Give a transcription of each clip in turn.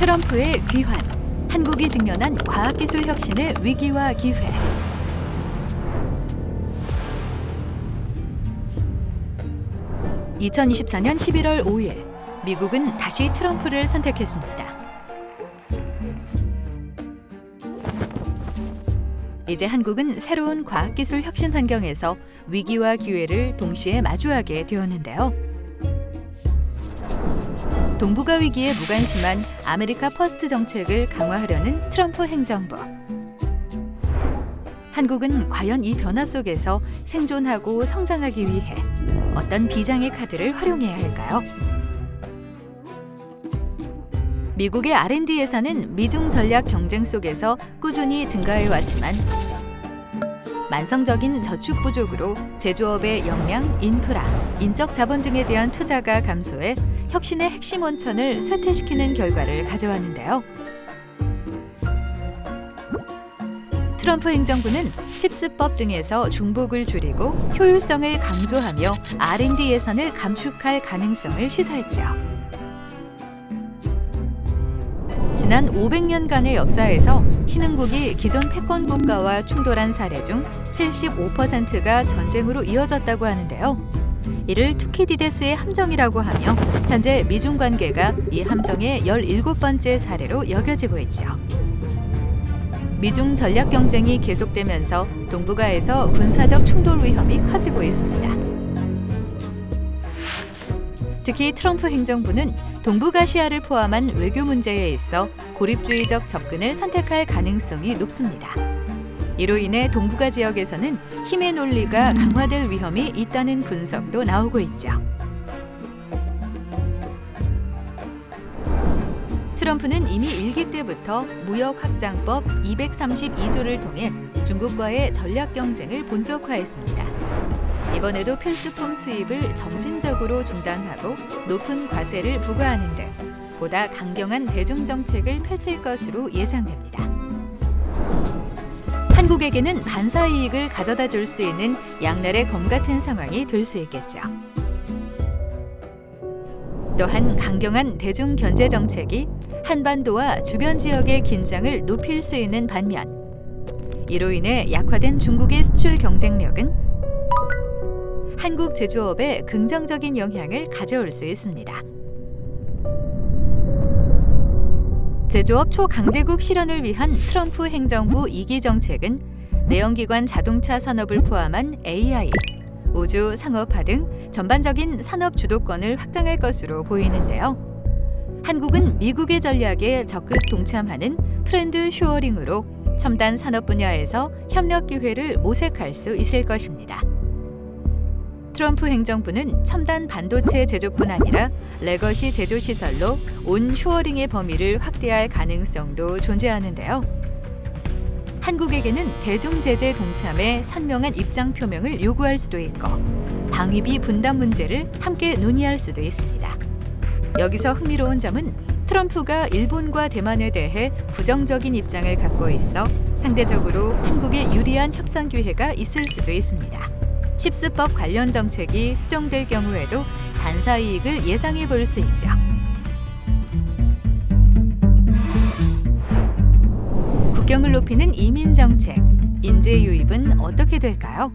트럼프의 귀환, 한국이 직면한 과학기술 혁신의 위기와 기회. (2024년 11월 5일) 미국은 다시 트럼프를 선택했습니다. 이제 한국은 새로운 과학기술 혁신 환경에서 위기와 기회를 동시에 마주하게 되었는데요. 동북아 위기에 무관심한 아메리카 퍼스트 정책을 강화하려는 트럼프 행정부. 한국은 과연 이 변화 속에서 생존하고 성장하기 위해 어떤 비장의 카드를 활용해야 할까요? 미국의 R&D 예산은 미중 전략 경쟁 속에서 꾸준히 증가해 왔지만 만성적인 저축 부족으로 제조업의 역량, 인프라, 인적 자본 등에 대한 투자가 감소해 혁신의 핵심 원천을 쇠퇴시키는 결과를 가져왔는데요. 트럼프 행정부는 칩스법 등에서 중복을 줄이고 효율성을 강조하며 R&D 예산을 감축할 가능성을 시사했지요. 지난 500년간의 역사에서 신흥국이 기존 패권 국가와 충돌한 사례 중 75%가 전쟁으로 이어졌다고 하는데요. 이를 투키디데스의 함정이라고 하며 현재 미중 관계가 이 함정의 17번째 사례로 여겨지고 있죠. 미중 전략 경쟁이 계속되면서 동북아에서 군사적 충돌 위험이 커지고 있습니다. 특히 트럼프 행정부는 동북아시아를 포함한 외교 문제에 있어 고립주의적 접근을 선택할 가능성이 높습니다. 이로 인해 동북아 지역에서는 힘의 논리가 강화될 위험이 있다는 분석도 나오고 있죠. 트럼프는 이미 일기 때부터 무역확장법 232조를 통해 중국과의 전략 경쟁을 본격화했습니다. 이번에도 필수품 수입을 점진적으로 중단하고 높은 과세를 부과하는 등 보다 강경한 대중 정책을 펼칠 것으로 예상됩니다. 한국에게는 반사 이익을 가져다 줄 수 있는 양날의 검 같은 상황이 될 수 있겠죠. 또한 강경한 대중 견제 정책이 한반도와 주변 지역의 긴장을 높일 수 있는 반면 이로 인해 약화된 중국의 수출 경쟁력은 한국 제조업에 긍정적인 영향을 가져올 수 있습니다. 제조업 초강대국 실현을 위한 트럼프 행정부 2기 정책은 내연기관 자동차 산업을 포함한 AI, 우주 상업화 등 전반적인 산업 주도권을 확장할 것으로 보이는데요. 한국은 미국의 전략에 적극 동참하는 프렌드 쇼어링으로 첨단 산업 분야에서 협력 기회를 모색할 수 있을 것입니다. 트럼프 행정부는 첨단 반도체 제조뿐 아니라 레거시 제조 시설로 온 쇼어링의 범위를 확대할 가능성도 존재하는데요. 한국에게는 대중 제재 동참에 선명한 입장 표명을 요구할 수도 있고 방위비 분담 문제를 함께 논의할 수도 있습니다. 여기서 흥미로운 점은 트럼프가 일본과 대만에 대해 부정적인 입장을 갖고 있어 상대적으로 한국에 유리한 협상 기회가 있을 수도 있습니다. 칩스법 관련 정책이 수정될 경우에도 반사 이익을 예상해 볼 수 있죠. 국경을 높이는 이민 정책, 인재 유입은 어떻게 될까요?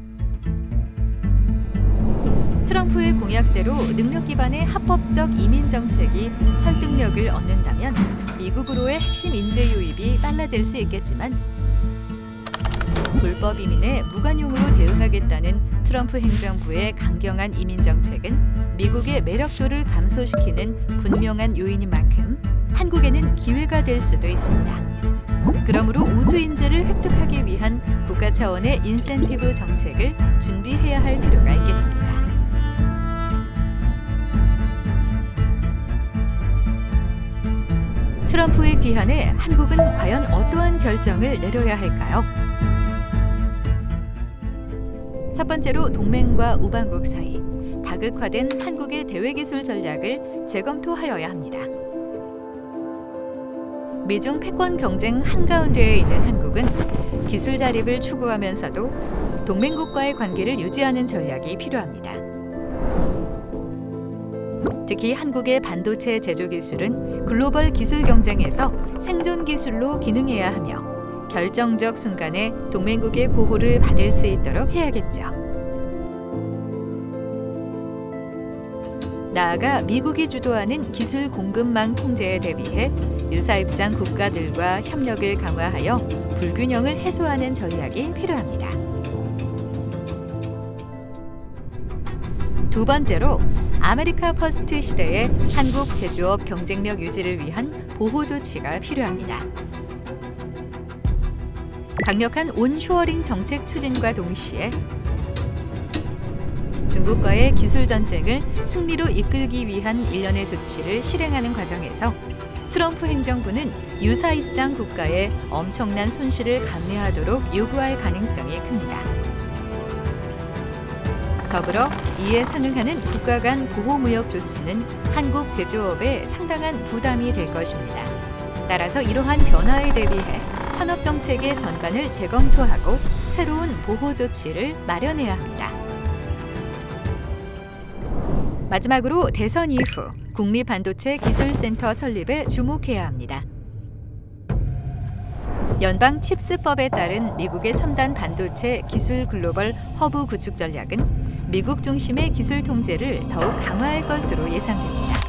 트럼프의 공약대로 능력 기반의 합법적 이민 정책이 설득력을 얻는다면 미국으로의 핵심 인재 유입이 빨라질 수 있겠지만 불법 이민에 무관용으로 대응하겠다는 트럼프 행정부의 강경한 이민 정책은 미국의 매력도를 감소시키는 분명한 요인인 만큼 한국에는 기회가 될 수도 있습니다. 그러므로 우수 인재를 획득하기 위한 국가 차원의 인센티브 정책을 준비해야 할 필요가 있겠습니다. 트럼프의 귀환에 한국은 과연 어떠한 결정을 내려야 할까요? 첫 번째로 동맹과 우방국 사이 다극화된 한국의 대외기술 전략을 재검토하여야 합니다. 미중 패권 경쟁 한가운데에 있는 한국은 기술 자립을 추구하면서도 동맹국과의 관계를 유지하는 전략이 필요합니다. 특히 한국의 반도체 제조 기술은 글로벌 기술 경쟁에서 생존 기술로 기능해야 하며 결정적 순간에 동맹국의 보호를 받을 수 있도록 해야겠죠. 나아가 미국이 주도하는 기술 공급망 통제에 대비해 유사입장 국가들과 협력을 강화하여 불균형을 해소하는 전략이 필요합니다. 두 번째로 아메리카 퍼스트 시대의 한국 제조업 경쟁력 유지를 위한 보호 조치가 필요합니다. 강력한 온쇼어링 정책 추진과 동시에 중국과의 기술 전쟁을 승리로 이끌기 위한 일련의 조치를 실행하는 과정에서 트럼프 행정부는 유사 입장 국가에 엄청난 손실을 감내하도록 요구할 가능성이 큽니다. 더불어 이에 상응하는 국가 간 보호무역 조치는 한국 제조업에 상당한 부담이 될 것입니다. 따라서 이러한 변화에 대비해 산업정책의 전반을 재검토하고 새로운 보호 조치를 마련해야 합니다. 마지막으로 대선 이후 국립반도체기술센터 설립에 주목해야 합니다. 연방 칩스법에 따른 미국의 첨단 반도체 기술 글로벌 허브 구축 전략은 미국 중심의 기술 통제를 더욱 강화할 것으로 예상됩니다.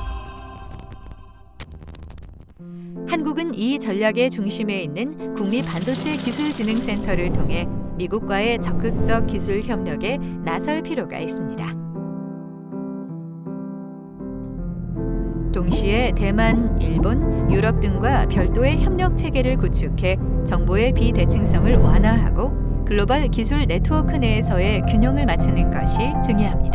한국은 이 전략의 중심에 있는 국립반도체기술진흥센터를 통해 미국과의 적극적 기술 협력에 나설 필요가 있습니다. 동시에 대만, 일본, 유럽 등과 별도의 협력 체계를 구축해 정보의 비대칭성을 완화하고 글로벌 기술 네트워크 내에서의 균형을 맞추는 것이 중요합니다.